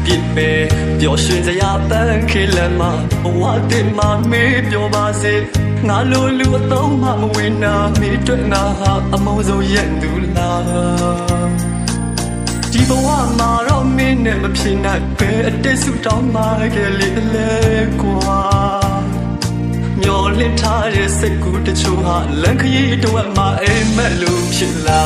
ပြစ်ပဲပျော်ရွှင်စရာပန်းခေလမ်းမှာဘဝတင်မှာမေးပြောပါစေငါလိုလူအသုံးမှမဝင်နာမိတွေ့ငါဟာအမုန်းဆုံးရဲ့သူလားဒီဘဝမှာတော့မင်းနဲ့မဖြစ်နိုင်ပဲအတိတ်ဆုတောင်းမှခဲ့လေလေကွာမျောလင့်ထားတဲ့စိတ်ကူးတချို့ဟာလမ်းခရီးတော့မှအိမ်မက်လို့ဖြစ်လာ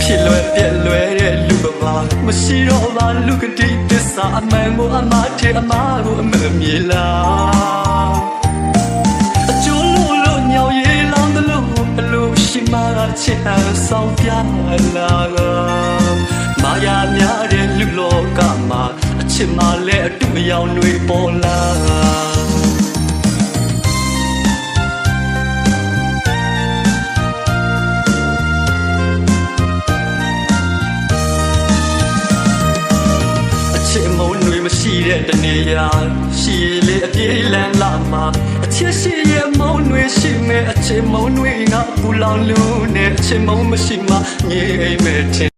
ဖြစ်လွယ်ပြက်လွယ်တဲ့လူပမာမရှိတော့ပါလူကတိသစ္စာအမှန်ကိုအမှားထဲအမှားကိုအမှန်မြေလားအကျိုးလို့ညောင်ရည်လောင်းတယ်လို့အလိုရှိမှချစ်အောင်ဆောင်ပြလာမာယာများတဲ့လူလောကမှာအချစ်မှလည်းအတူအယောင်တွေပေါ်လာမရှိတဲ့တနေရာရှိလေအပြေးလန်းလာမှာအချစ်ရှိရဲ့မုံတွေရှိမဲ့အချစ်မုံတွေငါပူလောင်လို့နဲ့အချစ်မုံမရှိမှငြိမ်မဲ့